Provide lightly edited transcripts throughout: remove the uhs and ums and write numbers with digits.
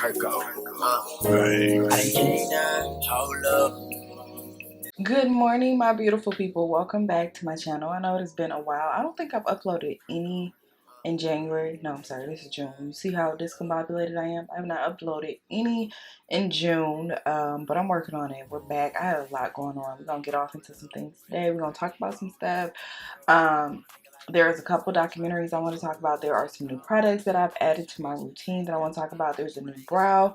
Good morning, my beautiful people. Welcome back to my channel. I know it has been a while. I don't think I've uploaded any in January. No, I'm sorry, this is June. You see how discombobulated I am? I have not uploaded any in June, but I'm working on it. We're back. I have a lot going on. We're going to get off into some things today. We're going to talk about some stuff. There's a couple documentaries I want to talk about. There are some new products that I've added to my routine that I want to talk about. There's a new brow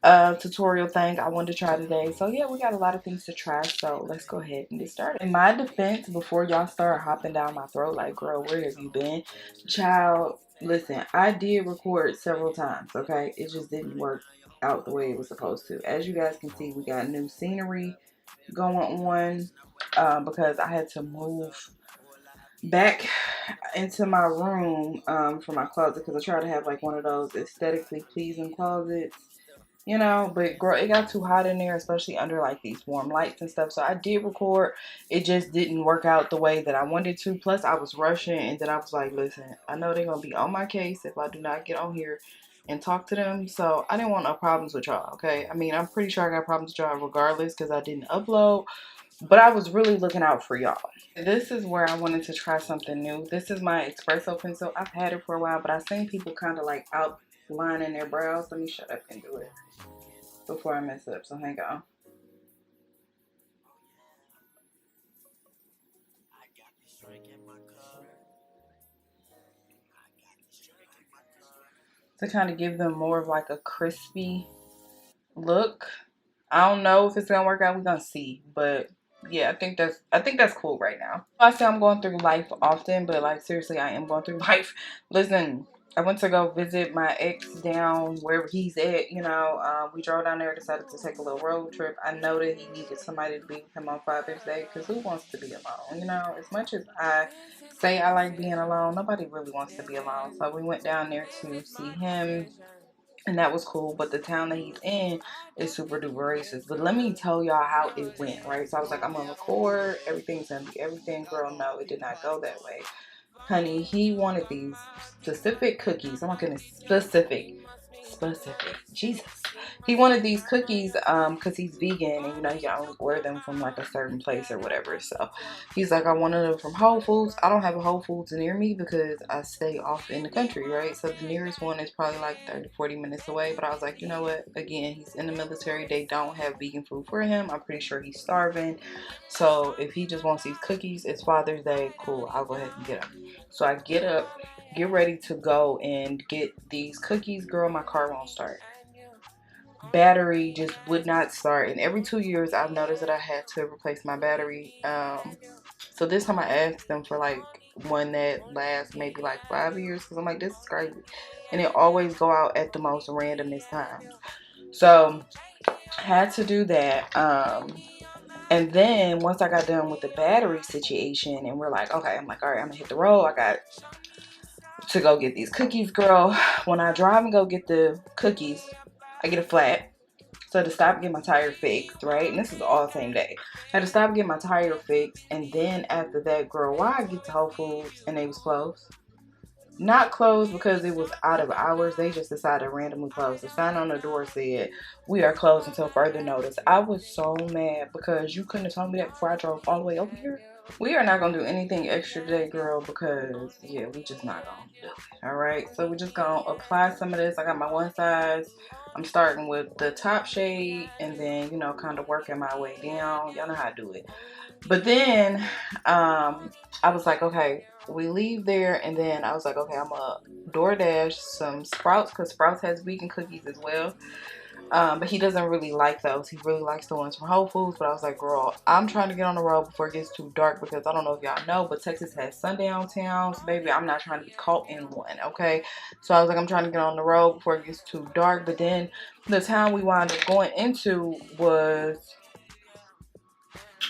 tutorial thing I wanted to try today. So yeah, we got a lot of things to try. So let's go ahead and get started. In my defense, before y'all start hopping down my throat like, girl, where have you been? Child, listen, I did record several times, okay? It just didn't work out the way it was supposed to. As you guys can see, we got new scenery going on because I had to move back into my room for my closet because I try to have like one of those aesthetically pleasing closets, you know. But girl, it got too hot in there, especially under like these warm lights and stuff. So I did record, it just didn't work out the way that I wanted to. Plus I was rushing, and then I was like, listen, I know they're gonna be on my case if I do not get on here and talk to them. So I didn't want no problems with y'all, okay? I mean, I'm pretty sure I got problems with y'all regardless because I didn't upload, but I was really looking out for y'all. This is where I wanted to try something new. This is my espresso pencil. I've had it for a while, but I've seen people kind of like outlining their brows. Let me shut up and do it before I mess up. So hang on. To kind of give them more of like a crispy look. I don't know if it's gonna work out. We're gonna see, but yeah, I think that's cool right now. I say I'm going through life often, but like seriously, I am going through life. Listen, I went to go visit my ex down wherever he's at. You know, we drove down there, decided to take a little road trip. I know that he needed somebody to be with him on Father's Day because who wants to be alone? You know, as much as I say I like being alone, nobody really wants to be alone. So we went down there to see him, and that was cool. But the town that he's in is super duper racist. But let me tell y'all how it went, right? So I was like, I'm gonna record, everything's gonna be everything. Girl, no, it did not go that way. Honey, he wanted these specific cookies. I'm not gonna specific. Jesus. He wanted these cookies because he's vegan, and you know, he can only order them from like a certain place or whatever. So he's like, I wanted them from Whole Foods. I don't have a Whole Foods near me because I stay off in the country, right? So the nearest one is probably like 30-40 minutes away. But I was like, you know what? Again, he's in the military. They don't have vegan food for him. I'm pretty sure he's starving. So if he just wants these cookies, it's Father's Day. Cool. I'll go ahead and get them. So I get up, get ready to go and get these cookies. Girl, my car won't start. Battery just would not start. And every 2 years, I've noticed that I had to replace my battery. So this time I asked them for like one that lasts maybe like 5 years because I'm like, this is crazy. And it always go out at the most randomest times. So I had to do that. And then once I got done with the battery situation and we're like, okay, I'm like, all right, I'm gonna hit the road. I got to go get these cookies, girl. When I drive and go get the cookies, I get a flat. So to stop and get my tire fixed, right? And this is all the same day. I had to stop and get my tire fixed. And then after that, girl, why I get to Whole Foods and they was closed? Not closed because it was out of hours. They just decided to randomly close. The sign on the door said, we are closed until further notice. I was so mad because you couldn't have told me that before I drove all the way over here. We are not going to do anything extra today, girl, because, yeah, we just not going to do it, all right? So we're just going to apply some of this. I got my one size. I'm starting with the top shade and then, you know, kind of working my way down. Y'all know how to do it. But then I was like, okay, we leave there. And then I was like, okay, I'm going to DoorDash some Sprouts because Sprouts has vegan cookies as well. But he doesn't really like those. He really likes the ones from Whole Foods. But I was like, girl, I'm trying to get on the road before it gets too dark because I don't know if y'all know, but Texas has sundown towns. Baby, I'm not trying to be caught in one, okay? So I was like, I'm trying to get on the road before it gets too dark. But then the town we wound up going into was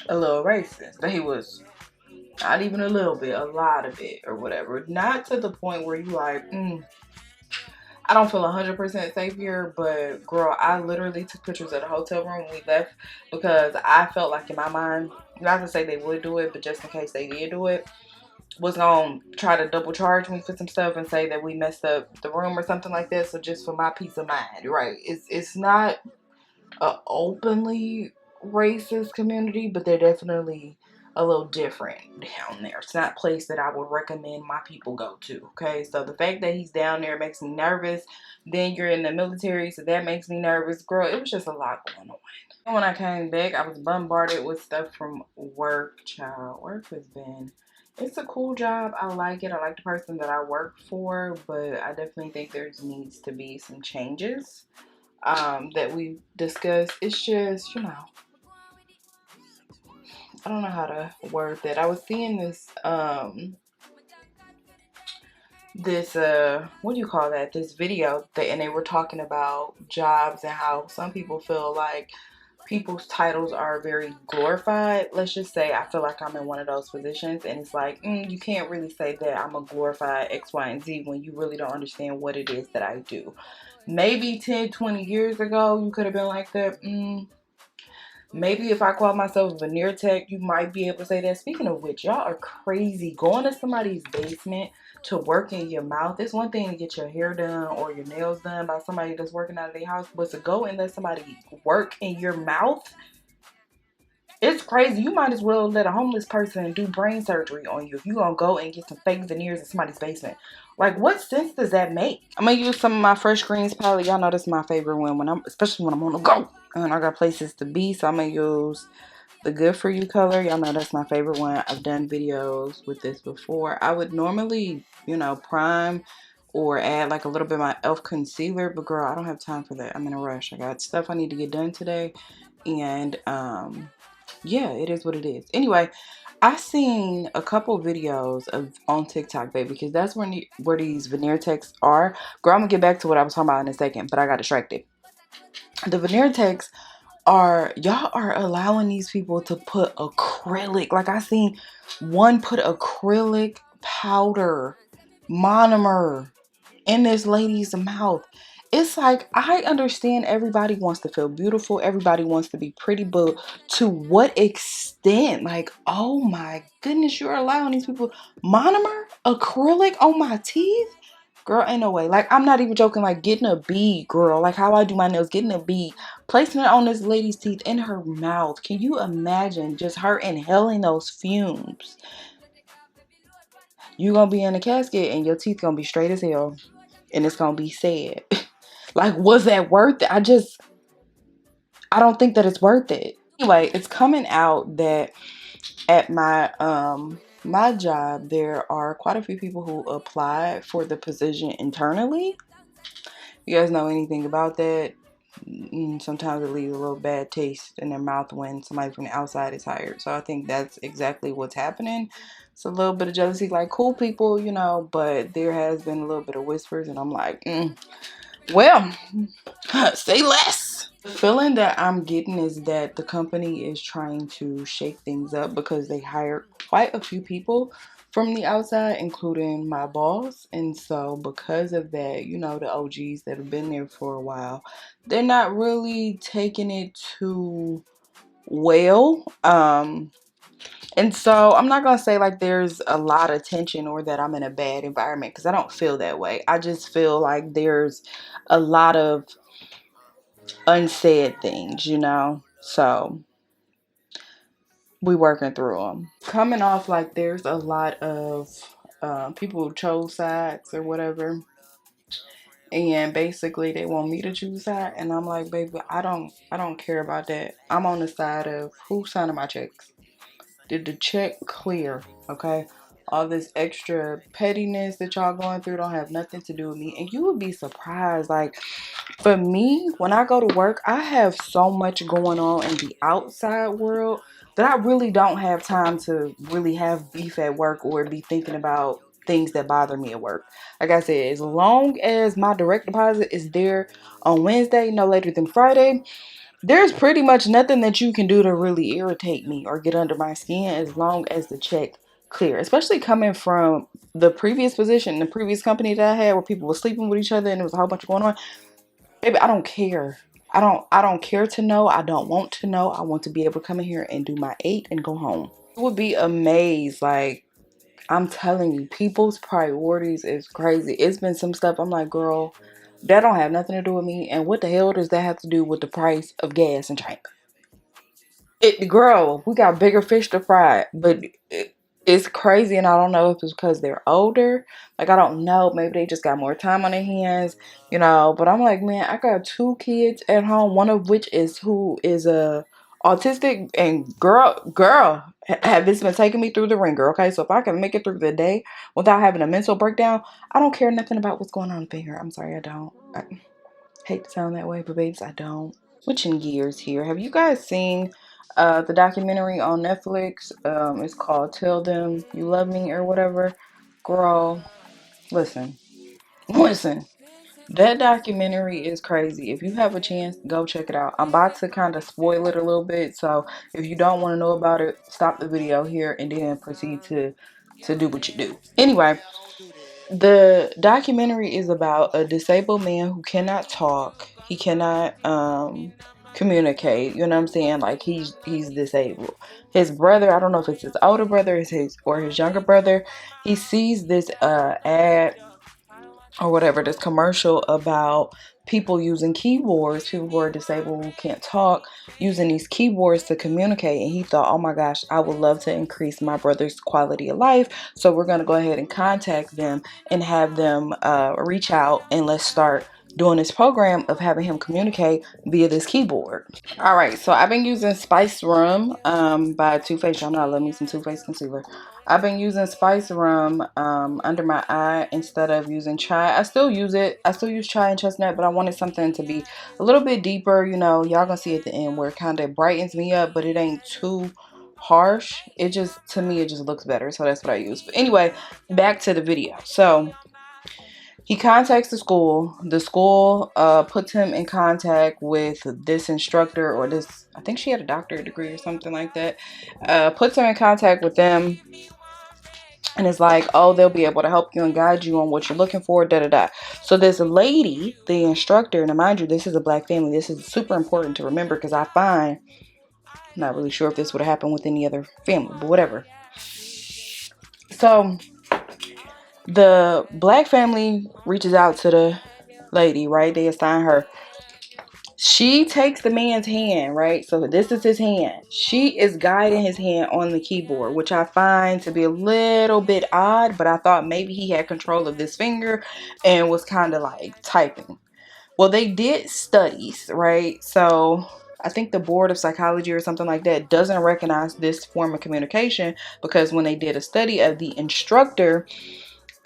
a little racist. But he was not even a little bit, a lot of it or whatever. Not to the point where you like, I don't feel 100% safe here, but girl, I literally took pictures of the hotel room when we left because I felt like in my mind, not to say they would do it, but just in case they did do it, was gonna try to double charge me for some stuff and say that we messed up the room or something like that. So just for my peace of mind, right? It's not a openly racist community, but they're definitely a little different down there. It's not a place that I would recommend my people go to. Okay, so the fact that he's down there makes me nervous. Then you're in the military, so that makes me nervous. Girl, it was just a lot going on. And when I came back, I was bombarded with stuff from work. Child, work has been, it's a cool job. I like it. I like the person that I work for, but I definitely think there needs to be some changes that we discussed. It's just, I don't know how to word that. I was seeing this what do you call that? This video and they were talking about jobs and how some people feel like people's titles are very glorified. Let's just say I feel like I'm in one of those positions, and it's like, you can't really say that I'm a glorified X, Y, and Z when you really don't understand what it is that I do. Maybe 10, 20 years ago, you could have been like that. Maybe if I call myself a veneer tech, you might be able to say that. Speaking of which, y'all are crazy. Going to somebody's basement to work in your mouth. It's one thing to get your hair done or your nails done by somebody that's working out of their house, but to go and let somebody work in your mouth, it's crazy. You might as well let a homeless person do brain surgery on you if you're going to go and get some fake veneers in somebody's basement. Like, what sense does that make? I'm going to use some of my Fresh Greens palette. Y'all know this is my favorite one, especially when I'm on the go. And I got places to be, so I'm going to use the Good For You color. Y'all know that's my favorite one. I've done videos with this before. I would normally, prime or add like a little bit of my e.l.f. concealer, but girl, I don't have time for that. I'm in a rush. I got stuff I need to get done today, and yeah, it is what it is. Anyway, I seen a couple videos on TikTok, baby, because that's where these veneer techs are. Girl, I'm gonna get back to what I was talking about in a second, but I got distracted. The veneer techs y'all are allowing these people to put acrylic. Like, I seen one put acrylic powder monomer in this lady's mouth. It's like, I understand everybody wants to feel beautiful, everybody wants to be pretty, but to what extent? Like, oh my goodness, you're allowing these people monomer acrylic on my teeth? Girl, ain't no way. Like, I'm not even joking. Like, getting a bead, girl, like how I do my nails, getting a bead, placing it on this lady's teeth in her mouth. Can you imagine just her inhaling those fumes? You gonna be in a casket and your teeth gonna be straight as hell, and it's gonna be sad. Like, was that worth it? I don't think that it's worth it. Anyway, it's coming out that at my job there are quite a few people who applied for the position internally. You guys know anything about that? Sometimes it leaves a little bad taste in their mouth when somebody from the outside is hired. So I think that's exactly what's happening. It's a little bit of jealousy, like, cool people, but there has been a little bit of whispers, and I'm like, well, say less. The feeling that I'm getting is that the company is trying to shake things up because they hired quite a few people from the outside, including my boss. And so because of that, the OGs that have been there for a while, they're not really taking it too well. And so I'm not going to say like there's a lot of tension or that I'm in a bad environment, because I don't feel that way. I just feel like there's a lot of unsaid things, so we working through them. Coming off like there's a lot of people who chose sides or whatever, and basically they want me to choose side, and I'm like, baby, I don't care about that. I'm on the side of who's signing my checks. Did the check clear? Okay, all this extra pettiness that y'all going through don't have nothing to do with me. And you would be surprised, like, for me, when I go to work, I have so much going on in the outside world that I really don't have time to really have beef at work or be thinking about things that bother me at work. Like I said, as long as my direct deposit is there on Wednesday, no later than Friday, there's pretty much nothing that you can do to really irritate me or get under my skin, as long as the check clear. Especially coming from the previous position, the previous company that I had, where people were sleeping with each other and there was a whole bunch going on. Baby, I don't care. I don't care to know. I don't want to know. I want to be able to come in here and do my 8 and go home. You would be amazed, like, I'm telling you, people's priorities is crazy. It's been some stuff I'm like, girl, that don't have nothing to do with me. And what the hell does that have to do with the price of gas in China? Girl, we got bigger fish to fry, but it's crazy, and I don't know if it's because they're older. Like, I don't know, maybe they just got more time on their hands, But I'm like, man, I got two kids at home, one of which is who is autistic, and girl, have this been taking me through the ringer? Okay, so if I can make it through the day without having a mental breakdown, I don't care nothing about what's going on up in here. I'm sorry, I don't. I hate to sound that way, but babes, I don't. Switching gears here. Have you guys seen the documentary on Netflix? It's called Tell Them You Love Me or whatever. Girl, listen. Listen. That documentary is crazy. If you have a chance, go check it out. I'm about to kind of spoil it a little bit, so if you don't want to know about it, stop the video here and then proceed to do what you do. Anyway, the documentary is about a disabled man who cannot talk. He cannot communicate. You know what I'm saying? Like he's disabled. His brother, I don't know if it's his older brother, his younger brother. He sees this ad or whatever, this commercial about people using keyboards, people who are disabled who can't talk, using these keyboards to communicate. And he thought, oh my gosh, I would love to increase my brother's quality of life. So we're going to go ahead and contact them and have them reach out, and let's start doing this program of having him communicate via this keyboard. All right, so I've been using Spice Rum by Too Faced. Y'all know I love me some Too Faced concealer. I've been using Spice Rum under my eye instead of using chai. I still use it. I still use chai and chestnut, but I wanted something to be a little bit deeper. Y'all gonna see at the end where it kind of brightens me up, but it ain't too harsh. It just, to me, it just looks better. So that's what I use. But anyway, back to the video. So he contacts the school. The school puts him in contact with this instructor, or this, I think she had a doctorate degree or something like that. Puts him in contact with them, and it's like, oh, they'll be able to help you and guide you on what you're looking for, da da da. So this lady, the instructor, and mind you, this is a black family. This is super important to remember, because I find, I'm not really sure if this would have happened with any other family, but whatever. So the black family reaches out to the lady, right? They assign her. She takes the man's hand, right? So this is his hand. She is guiding his hand on the keyboard, which I find to be a little bit odd, but I thought maybe he had control of this finger and was kind of like typing. Well, they did studies, right? So I think the Board of Psychology or something like that doesn't recognize this form of communication, because when they did a study of the instructor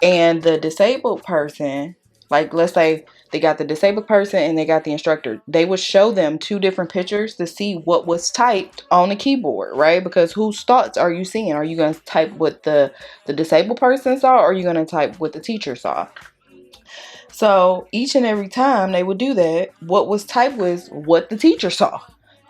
and the disabled person, like let's say they got the disabled person and they got the instructor, they would show them two different pictures to see what was typed on the keyboard, right? Because whose thoughts are you seeing? Are you going to type what the disabled person saw, or are you going to type what the teacher saw? So each and every time they would do that, what was typed was what the teacher saw,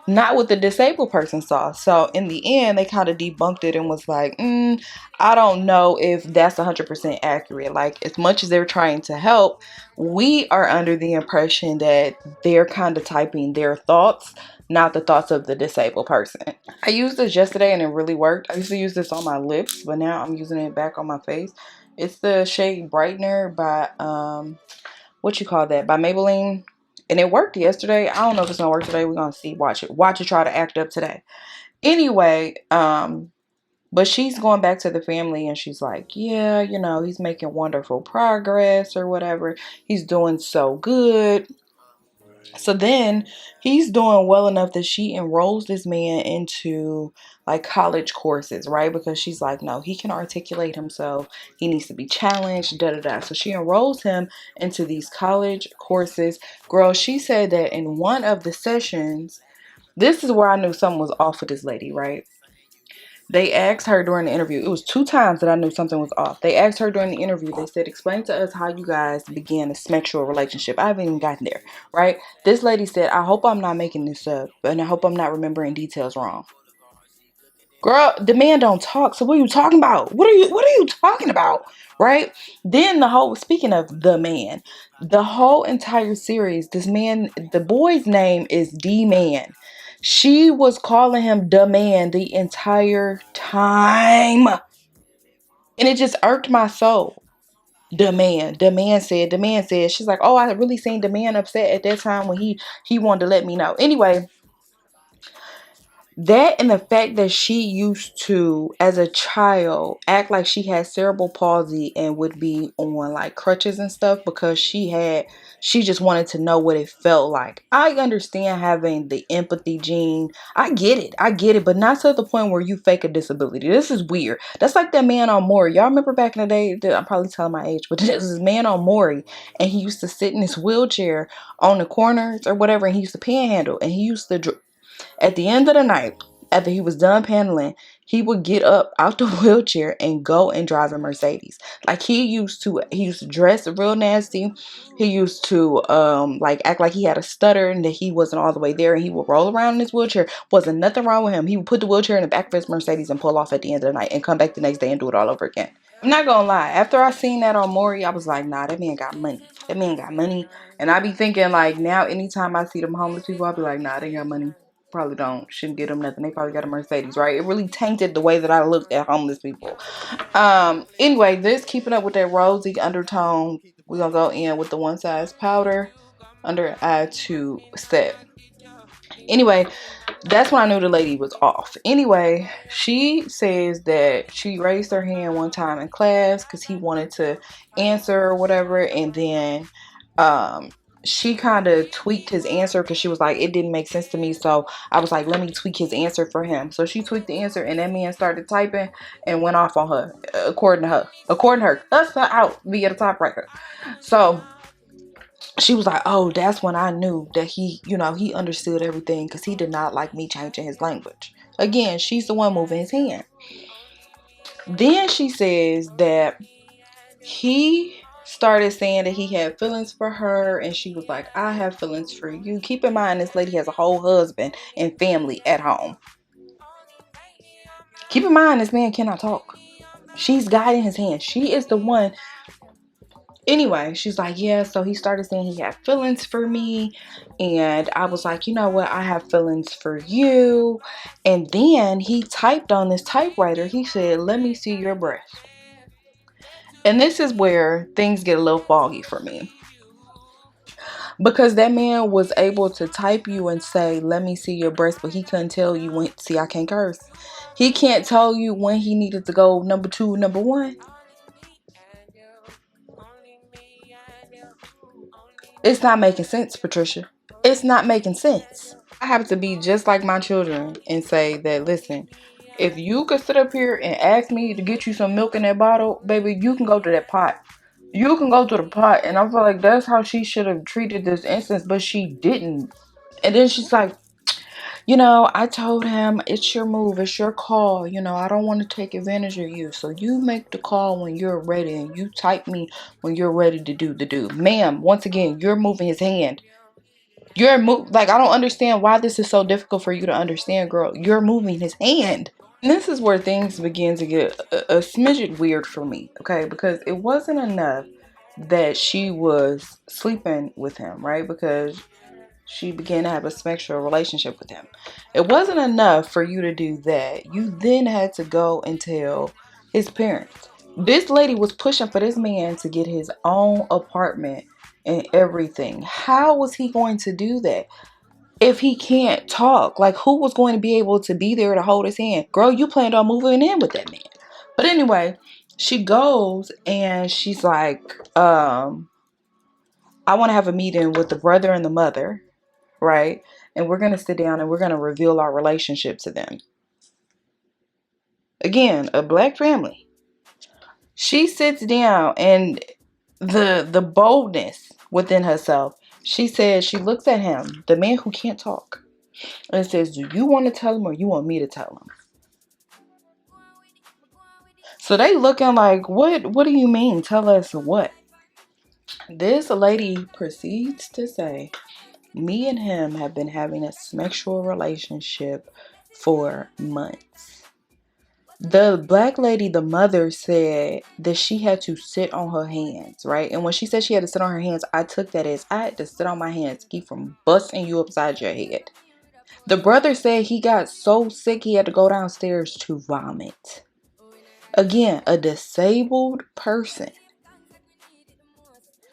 not what the disabled person saw. So in the end, they kind of debunked it and was like, I don't know if that's 100% accurate. Like, as much as they're trying to help, we are under the impression that they're kind of typing their thoughts, not the thoughts of the disabled person. I used this yesterday and it really worked. I used to use this on my lips, but now I'm using it back on my face. It's the shade Brightener by what you call that, by Maybelline, and it worked yesterday. I don't know if it's gonna work today. We're gonna see. Watch it try to act up today. Anyway, but she's going back to the family and she's like, yeah, he's making wonderful progress or whatever, he's doing so good. So then he's doing well enough that she enrolls this man into like college courses, right? Because she's like, no, he can articulate himself. He needs to be challenged, da da da. So she enrolls him into these college courses. Girl, she said that in one of the sessions, this is where I knew something was off with this lady, right? They asked her during the interview. It was 2 times that I knew something was off. They asked her during the interview. They said, explain to us how you guys began a sexual relationship. I haven't even gotten there, right? This lady said, I hope I'm not making this up, and I hope I'm not remembering details wrong. Girl, the man don't talk. So what are you talking about? What are you talking about? Right? Then speaking of the man, the whole entire series, this man, the boy's name is D-Man. She was calling him the man the entire time. And it just irked my soul. The man said. She's like, oh, I really seen the man upset at that time when he wanted to let me know. Anyway, that and the fact that she used to, as a child, act like she had cerebral palsy and would be on like crutches and stuff because she just wanted to know what it felt like. I understand having the empathy gene. I get it, but not to the point where you fake a disability. This is weird. That's like that man on Maury. Y'all remember back in the day? I'm probably telling my age, but this is man on Maury, and he used to sit in his wheelchair on the corners or whatever, and he used to panhandle, and he used to at the end of the night, after he was done paneling, he would get up out the wheelchair and go and drive a Mercedes. Like he used to dress real nasty. He used to like act like he had a stutter and that he wasn't all the way there, and he would roll around in his wheelchair. Wasn't nothing wrong with him. He would put the wheelchair in the back of his Mercedes and pull off at the end of the night and come back the next day and do it all over again. I'm not gonna lie. After I seen that on Maury, I was like, nah, that man got money. That man got money. And I be thinking like now, anytime I see them homeless people, I'll be like, nah, they got money. Probably don't. Shouldn't get them nothing. They probably got a Mercedes, right? It really tainted the way that I looked at homeless people. Anyway, this keeping up with that rosy undertone. We're gonna go in with the one size powder under eye to set. Anyway, that's when I knew the lady was off. Anyway, she says that she raised her hand one time in class because he wanted to answer or whatever, and then um she kind of tweaked his answer because she was like, it didn't make sense to me, so I was like, let me tweak his answer for him. So she tweaked the answer, and that man started typing and went off on her. According to her, cussed her out via the typewriter. So she was like, oh, that's when I knew that he understood everything because he did not like me changing his language. Again, she's the one moving his hand. Then she says that he started saying that he had feelings for her, and she was like, I have feelings for you. Keep in mind, this lady has a whole husband and family at home. Keep in mind, this man cannot talk. She's guiding his hand. She is the one. Anyway, she's like, yeah, so he started saying he had feelings for me. And I was like, you know what? I have feelings for you. And then he typed on this typewriter, he said, let me see your breast. And this is where things get a little foggy for me. Because that man was able to type you and say, let me see your breast, but he couldn't tell you when. See, I can't curse. He can't tell you when he needed to go number 2, number 1. It's not making sense, Patricia. It's not making sense. I have to be just like my children and say that, listen, if you could sit up here and ask me to get you some milk in that bottle, baby, you can go to that pot. You can go to the pot. And I feel like that's how she should have treated this instance, but she didn't. And then she's like, I told him, it's your move, it's your call. I don't want to take advantage of you. So you make the call when you're ready, and you type me when you're ready to do the do. Ma'am, once again, you're moving his hand. Like, I don't understand why this is so difficult for you to understand, girl. You're moving his hand. And this is where things begin to get a smidget weird for me, okay? Because it wasn't enough that she was sleeping with him, right? Because she began to have a sexual relationship with him. It wasn't enough for you to do that. You then had to go and tell his parents. This lady was pushing for this man to get his own apartment and everything. How was he going to do that if he can't talk? Like, who was going to be able to be there to hold his hand? Girl, you planned on moving in with that man. But anyway, she goes and she's like, I want to have a meeting with the brother and the mother, right? And we're going to sit down and we're going to reveal our relationship to them. Again, a black family. She sits down, and the boldness within herself, she says, she looks at him, the man who can't talk, and says, do you want to tell him or you want me to tell him? So they looking like, what do you mean? Tell us what? This lady proceeds to say, me and him have been having a sexual relationship for months. The black lady, the mother, said that she had to sit on her hands, right? And when she said she had to sit on her hands, I took that as I had to sit on my hands, keep from busting you upside your head. The brother said he got so sick he had to go downstairs to vomit. Again, a disabled person.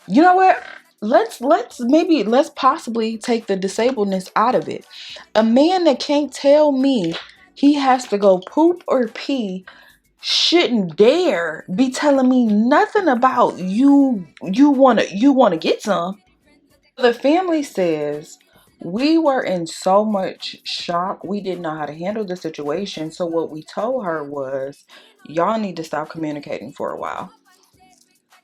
You know what? Let's possibly take the disabledness out of it. A man that can't tell me he has to go poop or pee shouldn't dare be telling me nothing about you wanna get some. The family says we were in so much shock we didn't know how to handle the situation. So what we told her was y'all need to stop communicating for a while.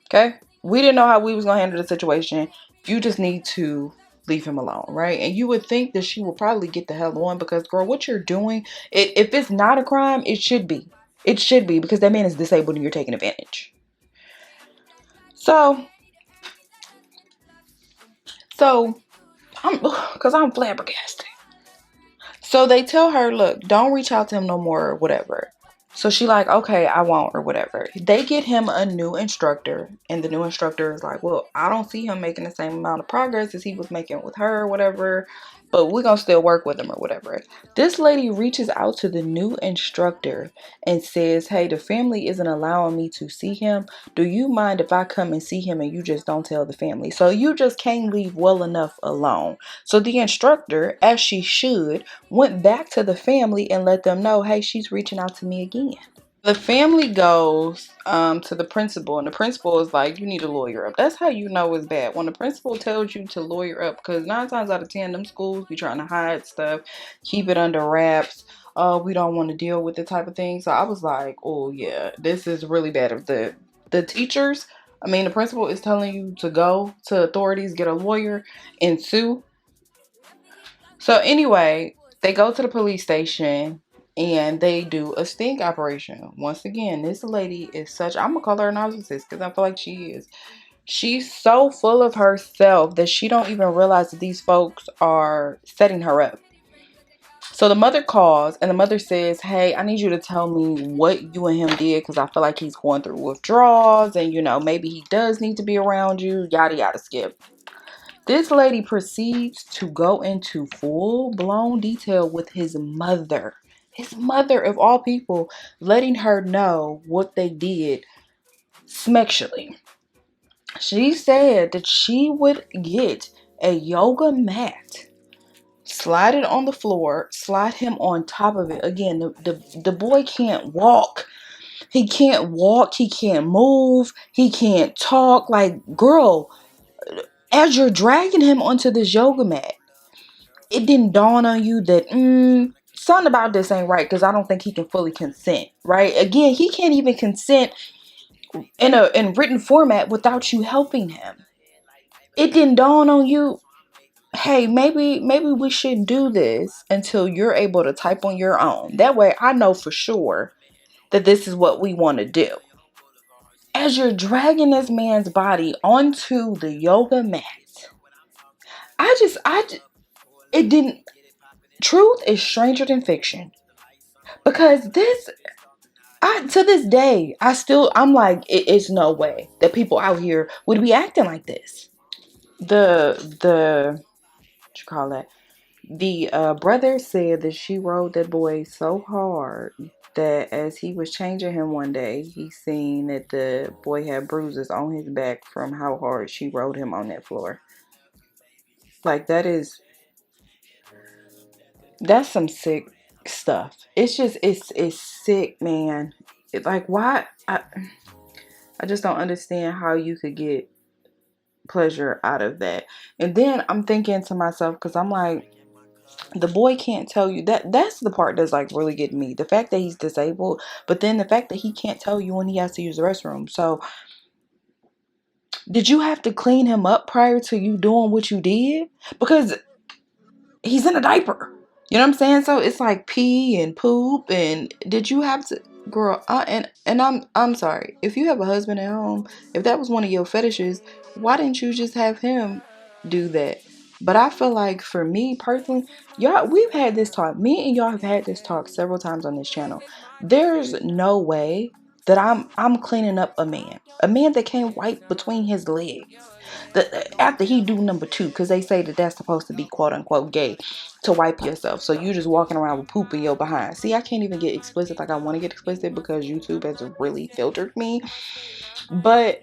Okay? We didn't know how we was gonna handle the situation. You just need to leave him alone, right? And you would think that she would probably get the hell on because, girl, what you're doing, if it's not a crime, it should be. It should be because that man is disabled and you're taking advantage. So, so I'm flabbergasted. So they tell her, look, don't reach out to him no more or whatever. So she like, okay, I won't or whatever. They get him a new instructor, and the new instructor is like, well, I don't see him making the same amount of progress as he was making with her or whatever, but we're gonna still work with him or whatever. This lady reaches out to the new instructor and says, hey, the family isn't allowing me to see him. Do you mind if I come and see him and you just don't tell the family? So you just can't leave well enough alone. So the instructor, as she should, went back to the family and let them know, hey, she's reaching out to me again. The family goes to the principal, and the principal is like, you need to lawyer up. That's how you know it's bad. When the principal tells you to lawyer up, because 9 times out of 10, them schools be trying to hide stuff, keep it under wraps. We don't want to deal with the type of thing. So I was like, oh yeah, this is really bad. If the teachers, I mean, the principal is telling you to go to authorities, get a lawyer, and sue. So anyway, they go to the police station and they do a sting operation. Once again, this lady is such, I'm gonna call her a narcissist because I feel like she is. She's so full of herself that she don't even realize that these folks are setting her up. So the mother calls and the mother says, hey, I need you to tell me what you and him did because I feel like he's going through withdrawals and maybe he does need to be around you, yada yada skip. This lady proceeds to go into full-blown detail with his mother. His mother, of all people, letting her know what they did sexually. She said that she would get a yoga mat, slide it on the floor, slide him on top of it. Again, the boy can't walk. He can't walk. He can't move. He can't talk. Like, girl, as you're dragging him onto this yoga mat, it didn't dawn on you that something about this ain't right because I don't think he can fully consent, right? Again, he can't even consent in written format without you helping him. It didn't dawn on you, hey, maybe we should do this until you're able to type on your own. That way I know for sure that this is what we want to do. As you're dragging this man's body onto the yoga mat, it didn't. Truth is stranger than fiction. Because to this day, I'm like, it's no way that people out here would be acting like this. What you call that? The brother said that she rode that boy so hard that as he was changing him one day, he seen that the boy had bruises on his back from how hard she rode him on that floor. Like that's some sick stuff. It's sick, man. Like why I just don't understand how you could get pleasure out of that. And then I'm thinking to myself, because I'm like, the boy can't tell you that's the part that's like really getting me. The fact that he's disabled, but then the fact that he can't tell you when he has to use the restroom. So did you have to clean him up prior to you doing what you did? Because he's in a diaper. You know what I'm saying? So it's like pee and poop. And did you have to, girl? And I'm sorry. If you have a husband at home, if that was one of your fetishes, why didn't you just have him do that? But I feel like for me personally, y'all, we've had this talk. Me and y'all have had this talk several times on this channel. There's no way that I'm cleaning up a man that can't wipe between his legs. After he do number two, because they say that that's supposed to be quote unquote gay, to wipe yourself. So you just walking around with poop in your behind. See, I can't even get explicit like I want to get explicit because YouTube has really filtered me. But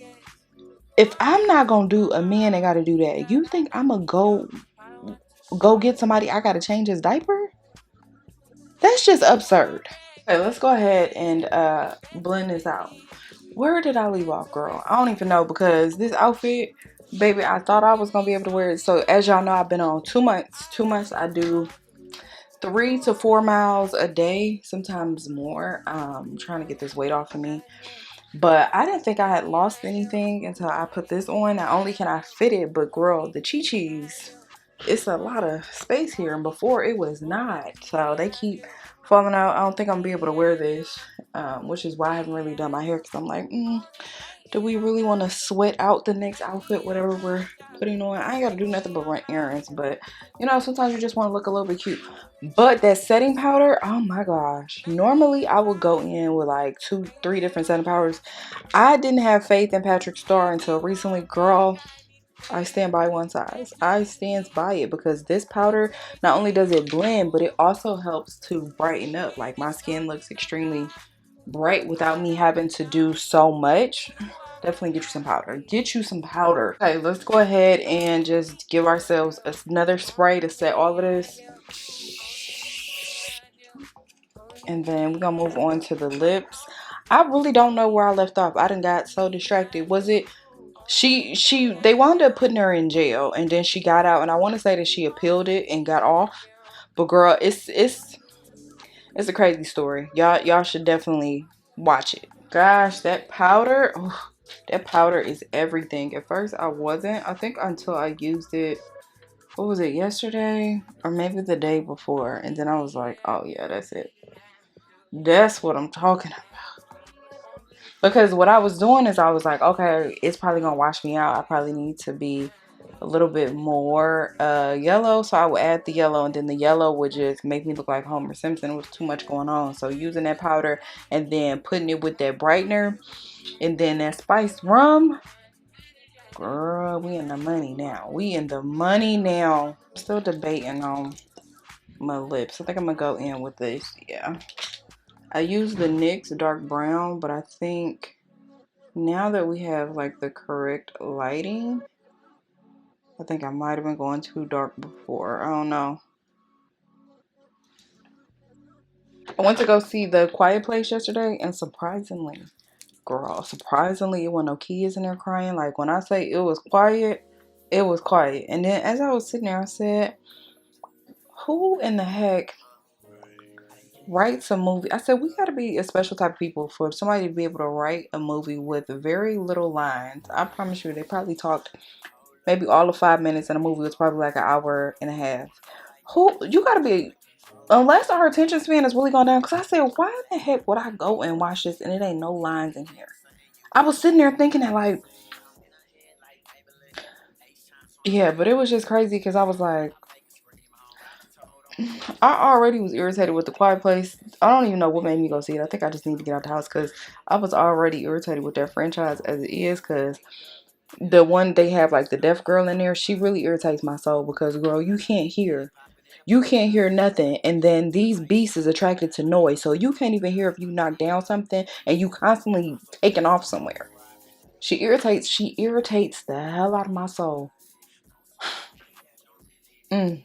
if I'm not gonna do a man that gotta do that, you think I'm gonna go get somebody I gotta change his diaper? That's just absurd. Okay, let's go ahead and blend this out. Where did I leave off, girl? I don't even know because this outfit, baby, I thought I was gonna be able to wear it. So as y'all know, I've been on 2 months. 2 months I do 3 to 4 miles a day, sometimes more. Trying to get this weight off of me. But I didn't think I had lost anything until I put this on. Not only can I fit it, but girl, the chi-chis, it's a lot of space here. And before it was not. So they keep falling out. I don't think I'm going to be able to wear this. Which is why I haven't really done my hair. Because I'm like, do we really want to sweat out the next outfit, whatever we're putting on? I ain't got to do nothing but run errands. But, you know, sometimes you just want to look a little bit cute. But that setting powder, oh my gosh. Normally, I would go in with like 2, 3 different setting powders. I didn't have faith in Patrick Starr until recently. Girl, I stand by one size. I stand by it because this powder, not only does it blend, but it also helps to brighten up. Like my skin looks extremely bright without me having to do so much. Definitely get you some powder. Get you some powder. Okay, let's go ahead and just give ourselves another spray to set all of this. And then we're gonna move on to the lips. I really don't know where I left off. I done got so distracted. Was it they wound up putting her in jail and then she got out, and I want to say that she appealed it and got off. But girl, it's a crazy story. Y'all should definitely watch it. Gosh, that powder, oh, that powder is everything. At first I wasn't. I think until I used it, what was it, yesterday? Or maybe the day before. And then I was like, oh yeah, that's it. That's what I'm talking about. Because what I was doing is I was like, okay, it's probably going to wash me out. I probably need to be a little bit more yellow. So I would add the yellow, and then the yellow would just make me look like Homer Simpson. It was too much going on. So using that powder and then putting it with that brightener and then that spiced rum. Girl, we in the money now. We in the money now. Still debating on my lips. I think I'm going to go in with this. Yeah. I use the NYX dark brown, but I think now that we have like the correct lighting, I think I might have been going too dark before. I don't know. I went to go see The Quiet Place yesterday, and surprisingly, girl, surprisingly, it wasn't no kids in there crying. Like when I say it was quiet, it was quiet. And then as I was sitting there, I said, who in the heck writes a movie? I said, we got to be a special type of people for somebody to be able to write a movie with very little lines. I promise you, they probably talked maybe all of 5 minutes, and the movie was probably like an hour and a half. Who, you got to be, unless our attention span is really going down. Because I said, why the heck would I go and watch this and it ain't no lines in here? I was sitting there thinking that, like, yeah, but it was just crazy because I was like, I already was irritated with The Quiet Place. I don't even know what made me go see it. I think I just need to get out the house because I was already irritated with that franchise as it is. Because the one they have, like the deaf girl in there, she really irritates my soul because, girl, you can't hear. You can't hear nothing. And then these beasts is attracted to noise. So you can't even hear if you knock down something and you constantly taking off somewhere. She irritates the hell out of my soul. Mm.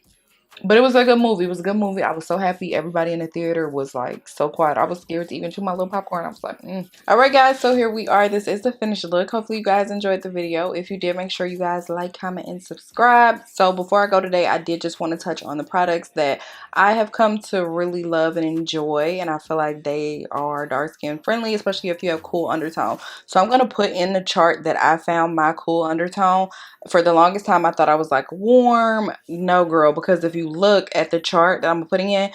But it was a good movie. It was a good movie. I was so happy. Everybody in the theater was like so quiet. I was scared to even chew my little popcorn. I was like, Alright guys, so here we are. This is the finished look. Hopefully you guys enjoyed the video. If you did, make sure you guys like, comment, and subscribe. So before I go today, I did just want to touch on the products that I have come to really love and enjoy. And I feel like they are dark skin friendly, especially if you have cool undertone. So I'm going to put in the chart that I found my cool undertone. For the longest time, I thought I was like warm. No, girl, because if you look at the chart that I'm putting in,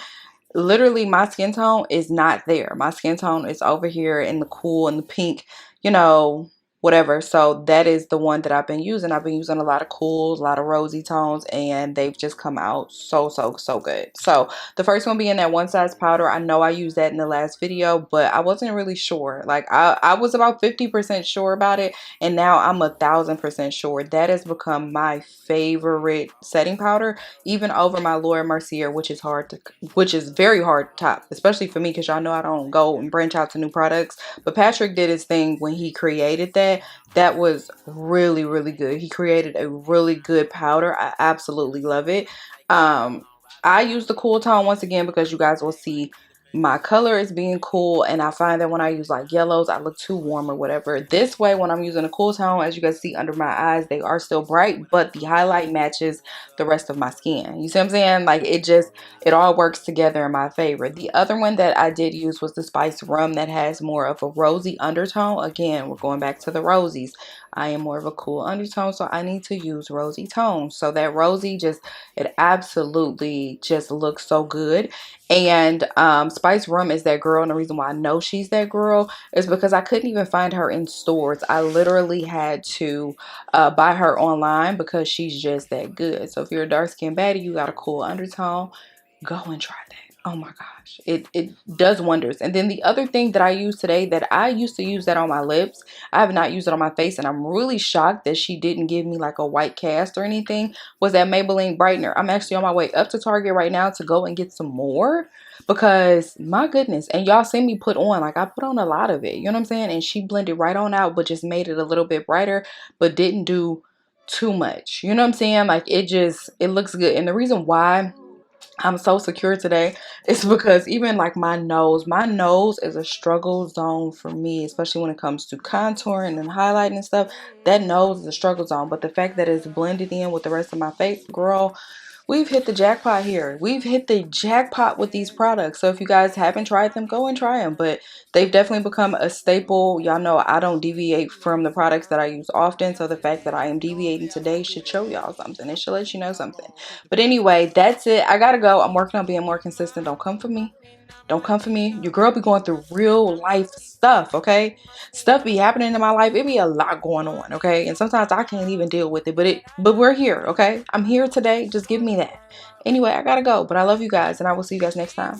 literally my skin tone is not there. My skin tone is over here in the cool and the pink, you know, whatever. So that is the one that I've been using. I've been using a lot of cools, a lot of rosy tones, and they've just come out so, so, so good. So the first one being that One Size powder. I know I used that in the last video, but I wasn't really sure. Like I was about 50% sure about it, and now I'm 1,000% sure. That has become my favorite setting powder, even over my Laura Mercier, which is very hard to top, especially for me, because y'all know I don't go and branch out to new products. But Patrick did his thing when he created that. That was really, really good. He created a really good powder. I absolutely love it. I use the cool tone once again because you guys will see my color is being cool, and I find that when I use like yellows, I look too warm or whatever. This way, when I'm using a cool tone, as you guys see under my eyes, they are still bright, but the highlight matches the rest of my skin. You see what I'm saying? Like it all works together in my favor. The other one that I did use was the Spice Rum that has more of a rosy undertone. Again, we're going back to the rosies. I am more of a cool undertone, so I need to use rosy tones. So that rosy it absolutely just looks so good. And Spice Rum is that girl, and the reason why I know she's that girl is because I couldn't even find her in stores. I literally had to buy her online because she's just that good. So if you're a dark skinned baddie, you got a cool undertone, go and try that. Oh my gosh, it does wonders. And then the other thing that I use today, that I used to use that on my lips, I have not used it on my face, and I'm really shocked that she didn't give me like a white cast or anything, was that Maybelline brightener. I'm actually on my way up to Target right now to go and get some more, because my goodness. And y'all see me put on, like I put on a lot of it, you know what I'm saying? And she blended right on out, but just made it a little bit brighter, but didn't do too much, you know what I'm saying? Like it looks good. And the reason why I'm so secure today is because even like my nose is a struggle zone for me, especially when it comes to contouring and highlighting and stuff. That nose is a struggle zone, but the fact that it's blended in with the rest of my face, girl, we've hit the jackpot here. We've hit the jackpot with these products. So if you guys haven't tried them, go and try them. But they've definitely become a staple. Y'all know I don't deviate from the products that I use often. So the fact that I am deviating today should show y'all something. It should let you know something. But anyway, that's it. I gotta go. I'm working on being more consistent. Don't come for me. Don't come for me. Your girl be going through real life stuff, okay? Stuff be happening in my life. It be a lot going on, okay? And sometimes I can't even deal with it. But we're here, okay? I'm here today. Just give me that. Anyway, I gotta go. But I love you guys, and I will see you guys next time.